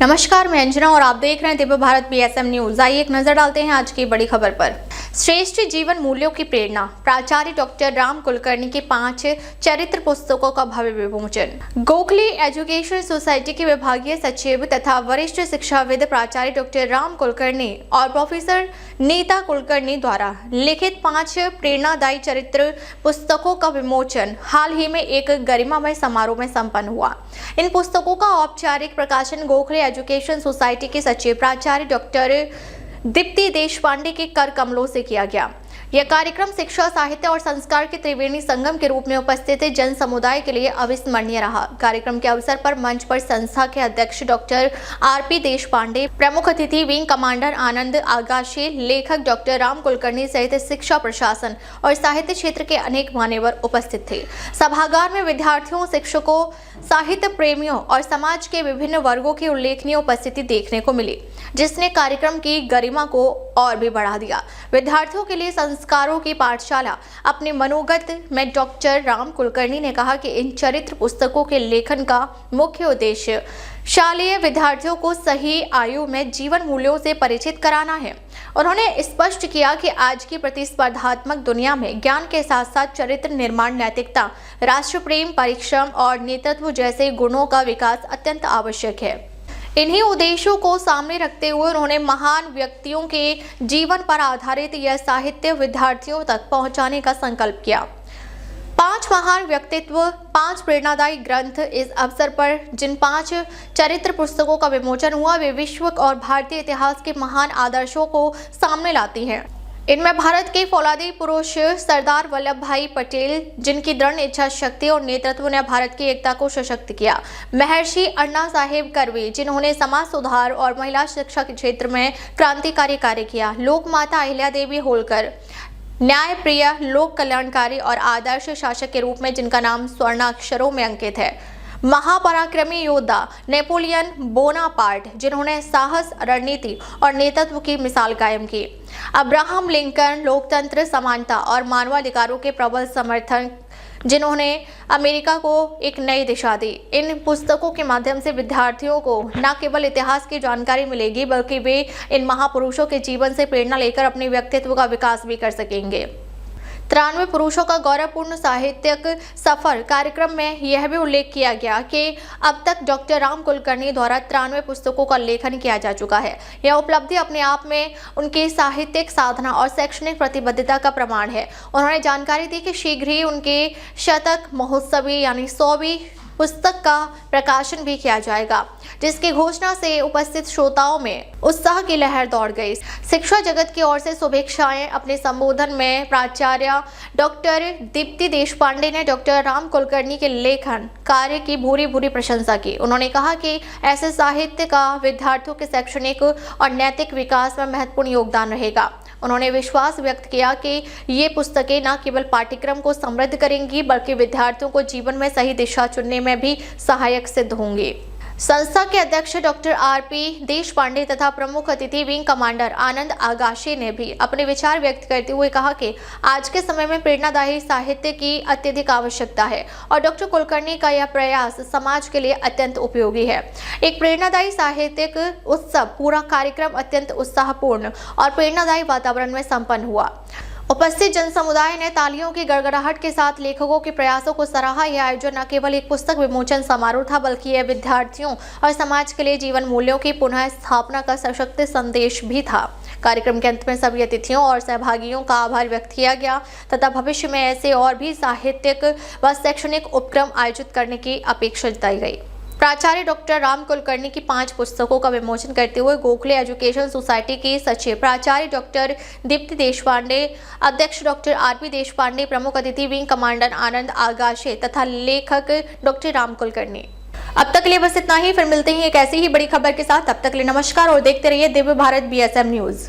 नमस्कार, मैं अंजना और आप देख रहे हैं दिव्य भारत बीएसएम न्यूज। आइए एक नजर डालते हैं आज की बड़ी खबर पर। श्रेष्ठ जीवन मूल्यों की प्रेरणा, प्राचार्य डॉक्टर राम कुलकर्णी की 5 चरित्र पुस्तकों का भव्य विमोचन। गोखले एजुकेशन सोसाइटी के विभागीय सचिव तथा वरिष्ठ शिक्षाविद प्राचार्य डॉक्टर राम कुलकर्णी और प्रोफेसर नीता कुलकर्णी द्वारा लिखित 5 प्रेरणादायी चरित्र पुस्तकों का विमोचन हाल ही में एक गरिमामय समारोह में संपन्न हुआ। इन पुस्तकों का औपचारिक प्रकाशन गोखले एजुकेशन सोसाइटी के सचिव प्राचार्य डॉक्टर दीप्ति देशपांडे के कर कमलों से किया गया। यह कार्यक्रम शिक्षा, साहित्य और संस्कार के त्रिवेणी संगम के रूप में उपस्थित जन समुदाय के लिए अविस्मरणीय रहा। कार्यक्रम के अवसर पर मंच पर संस्था के अध्यक्ष डॉक्टर आरपी देशपांडे, प्रमुख अतिथि विंग कमांडर आनंद आगाशे, लेखक डॉक्टर राम कुलकर्णी सहित शिक्षा, प्रशासन और साहित्य क्षेत्र के अनेक मान्यवर उपस्थित थे। सभागार में विद्यार्थियों, शिक्षकों, साहित्य प्रेमियों और समाज के विभिन्न वर्गों की उल्लेखनीय उपस्थिति देखने को मिली, जिसने कार्यक्रम की गरिमा को और भी बढ़ा दिया। विद्यार्थियों के लिए संस्कारों की पाठशाला अपने मनोगत में डॉक्टर राम कुलकर्णी ने कहा कि इन चरित्र पुस्तकों के लेखन का मुख्य उद्देश्य शालेय विद्यार्थियों को सही आयु में जीवन मूल्यों से परिचित कराना है। उन्होंने स्पष्ट किया कि आज की प्रतिस्पर्धात्मक दुनिया में ज्ञान के साथ साथ चरित्र निर्माण, नैतिकता, राष्ट्र प्रेम, परिश्रम और नेतृत्व जैसे गुणों का विकास अत्यंत आवश्यक है। इन्हीं उद्देश्यों को सामने रखते हुए उन्होंने महान व्यक्तियों के जीवन पर आधारित यह साहित्य विद्यार्थियों तक पहुंचाने का संकल्प किया। 5 महान व्यक्तित्व, 5 प्रेरणादायी ग्रंथ। इस अवसर पर जिन 5 चरित्र पुस्तकों का विमोचन हुआ, वे विश्व और भारतीय इतिहास के महान आदर्शों को सामने लाती हैं। इनमें भारत के फौलादी पुरुष सरदार वल्लभ भाई पटेल, जिनकी दृढ़ इच्छा शक्ति और नेतृत्व ने भारत की एकता को सशक्त किया। महर्षि अन्ना साहेब कर्वे, जिन्होंने समाज सुधार और महिला शिक्षा के क्षेत्र में क्रांतिकारी कार्य किया। लोक माता अहिल्या देवी होलकर, न्याय प्रिय, लोक कल्याणकारी और आदर्श शासक के रूप में जिनका नाम स्वर्णाक्षरों में अंकित है। महापराक्रमी योद्धा नेपोलियन बोनापार्ट, जिन्होंने साहस, रणनीति और नेतृत्व की मिसाल कायम की। अब्राहम लिंकन, लोकतंत्र, समानता और मानवाधिकारों के प्रबल समर्थक, जिन्होंने अमेरिका को एक नई दिशा दी। इन पुस्तकों के माध्यम से विद्यार्थियों को न केवल इतिहास की जानकारी मिलेगी, बल्कि वे इन महापुरुषों के जीवन से प्रेरणा लेकर अपने व्यक्तित्व का विकास भी कर सकेंगे। 93 पुरुषों का गौरवपूर्ण साहित्यिक सफर कार्यक्रम में यह भी उल्लेख किया गया कि अब तक डॉक्टर राम कुलकर्णी द्वारा 93 पुस्तकों का लेखन किया जा चुका है। यह उपलब्धि अपने आप में उनकी साहित्यिक साधना और शैक्षणिक प्रतिबद्धता का प्रमाण है। उन्होंने जानकारी दी कि शीघ्र ही उनके शतक महोत्सवी यानी 100वीं पुस्तक का प्रकाशन भी किया जाएगा, जिसकी घोषणा से उपस्थित श्रोताओं में उत्साह की लहर दौड़ गई। शिक्षा जगत की ओर से शुभेच्छाएं। अपने संबोधन में प्राचार्य डॉक्टर दीप्ति देशपांडे ने डॉक्टर राम कुलकर्णी के लेखन कार्य की भूरी भूरी प्रशंसा की। उन्होंने कहा कि ऐसे साहित्य का विद्यार्थियों के शैक्षणिक और नैतिक विकास में महत्वपूर्ण योगदान रहेगा। उन्होंने विश्वास व्यक्त किया कि ये पुस्तकें न केवल पाठ्यक्रम को समृद्ध करेंगी, बल्कि विद्यार्थियों को जीवन में सही दिशा चुनने में भी सहायक सिद्ध होंगी। संस्था के अध्यक्ष डॉक्टर आरपी देशपांडे तथा प्रमुख अतिथि विंग कमांडर आनंद आगाशे ने भी अपने विचार व्यक्त करते हुए कहा कि आज के समय में प्रेरणादायी साहित्य की अत्यधिक आवश्यकता है और डॉक्टर कुलकर्णी का यह प्रयास समाज के लिए अत्यंत उपयोगी है। एक प्रेरणादायी साहित्यिक उत्सव पूरा कार्यक्रम अत्यंत उत्साहपूर्ण और प्रेरणादायी वातावरण में संपन्न हुआ। उपस्थित जन समुदाय ने तालियों की गड़गड़ाहट के साथ लेखकों के प्रयासों को सराहा। यह आयोजन न केवल एक पुस्तक विमोचन समारोह था, बल्कि यह विद्यार्थियों और समाज के लिए जीवन मूल्यों की पुनः स्थापना का सशक्त संदेश भी था। कार्यक्रम के अंत में सभी अतिथियों और सहभागियों का आभार व्यक्त किया गया तथा भविष्य में ऐसे और भी साहित्यिक व शैक्षणिक उपक्रम आयोजित करने की अपेक्षा जताई गई। प्राचार्य डॉक्टर राम कुलकर्णी की 5 पुस्तकों का विमोचन करते हुए गोखले एजुकेशन सोसाइटी की सचिव प्राचार्य डॉक्टर दीप्ति देशपांडे, अध्यक्ष डॉक्टर आरपी देशपांडे, प्रमुख अतिथि विंग कमांडर आनंद आगाशे तथा लेखक डॉक्टर राम कुलकर्णी। अब तक के लिए बस इतना ही। फिर मिलते हैं एक ऐसी ही बड़ी खबर के साथ। तब तक के लिए नमस्कार और देखते रहिए दिव्य भारत बीएसएम न्यूज।